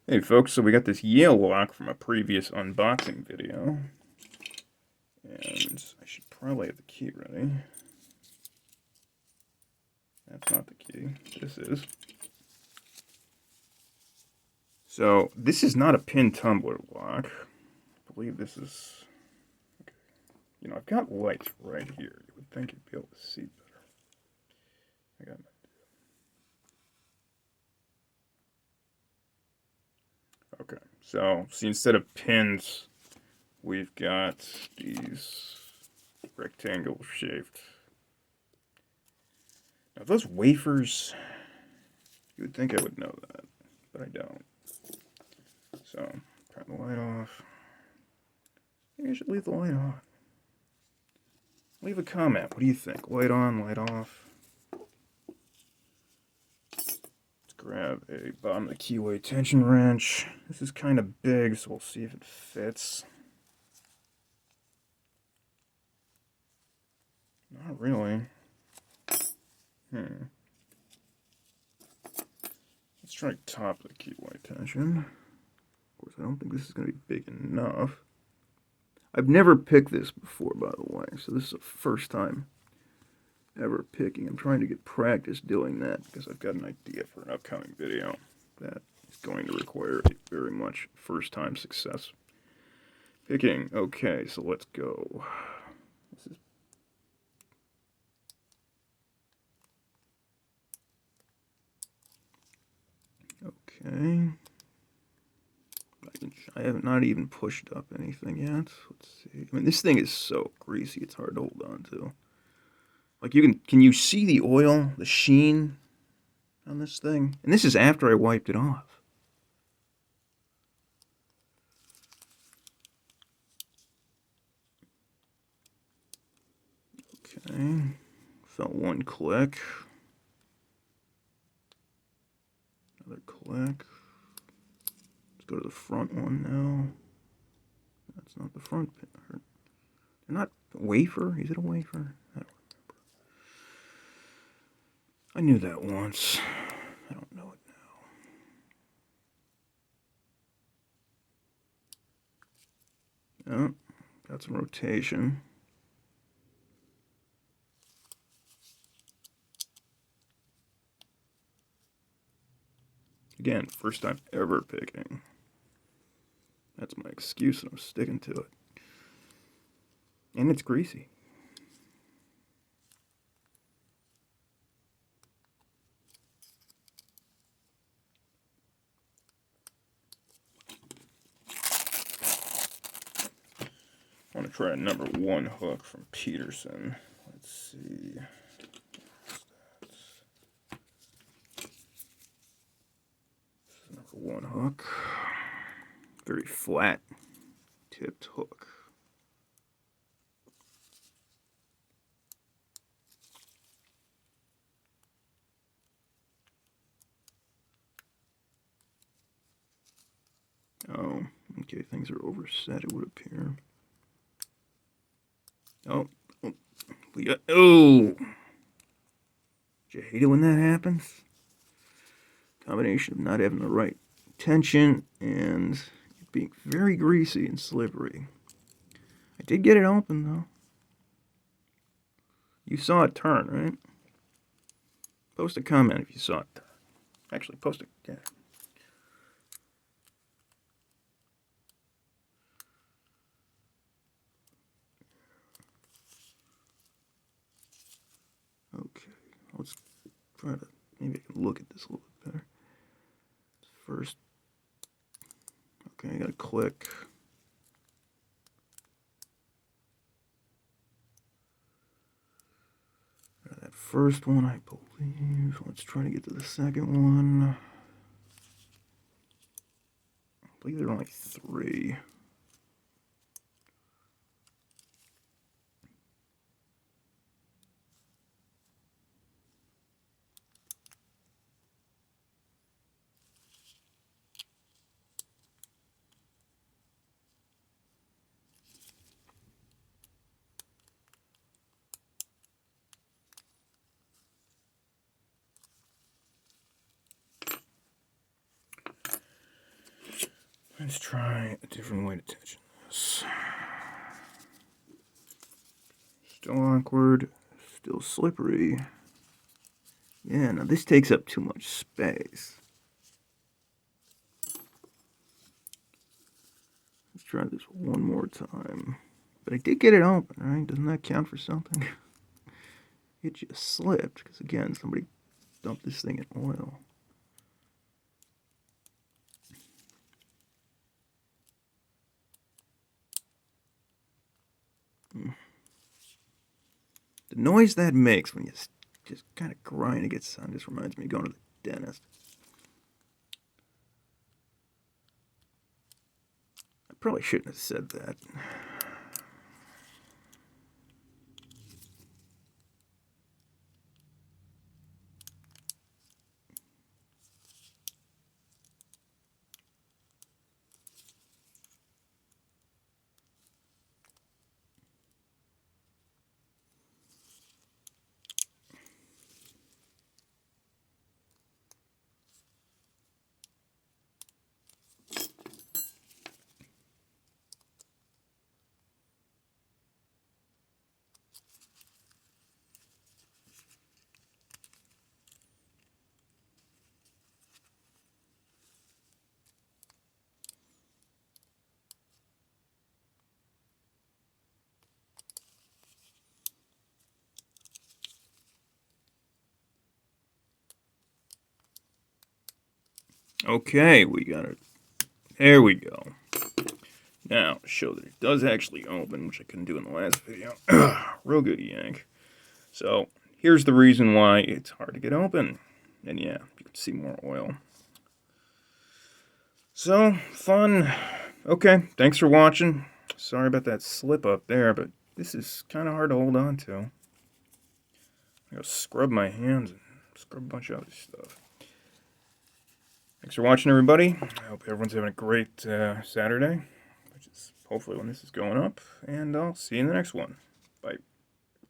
Hey folks, so we got this Yale lock from a previous unboxing video, and I should probably have the key ready. That's not the key, this is. So, this is not a pin tumbler lock. I believe this is, okay. You know, I've got lights right here. You would think you'd be able to see better. I got an idea. Okay, so see, instead of pins, we've got these rectangle shaped. Now those wafers, you would think I would know that, but I don't. So, turn the light off. Maybe I should leave the light on. Leave a comment. What do you think? Light on, light off? Let's grab a bottom of the keyway tension wrench. This is kind of big, so we'll see if it fits. Not really. Let's try top of the keyway tension. Of course, I don't think this is going to be big enough. I've never picked this before, by the way, so this is the first time ever picking. I'm trying to get practice doing that because I've got an idea for an upcoming video that is going to require a very much first time success. Picking. Okay, so let's go. This is okay. I have not even pushed up anything yet. Let's see. I mean, this thing is so greasy; it's hard to hold on to. Like can you see the oil, the sheen on this thing? And this is after I wiped it off. Okay, felt one click. Another click. Let's go to the front one now. That's not the front pin. They're not wafer. Is it a wafer? I don't remember. I knew that once. I don't know it now. Oh, got some rotation. Again, first time ever picking. That's my excuse, and I'm sticking to it. And it's greasy. I want to try a number 1 hook from Peterson. Let's see. This is number 1 hook. Very flat tipped hook. Oh, okay, things are overset, it would appear. Oh, we got, oh! Do you hate it when that happens? Combination of not having the right tension and it being very greasy and slippery. I did get it open, though. You saw it turn, right? Post a comment if you saw it turn. Actually, post it, yeah. Okay, let's try to, maybe I can look at this a little bit better. First, okay, I gotta click. That first one, I believe. Let's try to get to the second one. I believe there are only 3. Let's try a different way to tension this. Still awkward, still slippery. Yeah, now this takes up too much space. Let's try this one more time. But I did get it open, right? Doesn't that count for something? It just slipped, because again, somebody dumped this thing in oil. The noise that makes when you just kind of grind against the sun just reminds me of going to the dentist. I probably shouldn't have said that. Okay, we got it. There we go. Now, show that it does actually open, which I couldn't do in the last video. Real good yank. So, here's the reason why it's hard to get open. And yeah, you can see more oil. So, fun. Okay, thanks for watching. Sorry about that slip up there, but this is kind of hard to hold on to. I gotta scrub my hands and scrub a bunch of other stuff. Thanks for watching, everybody. I hope everyone's having a great Saturday, which is hopefully when this is going up, and I'll see you in the next one. Bye.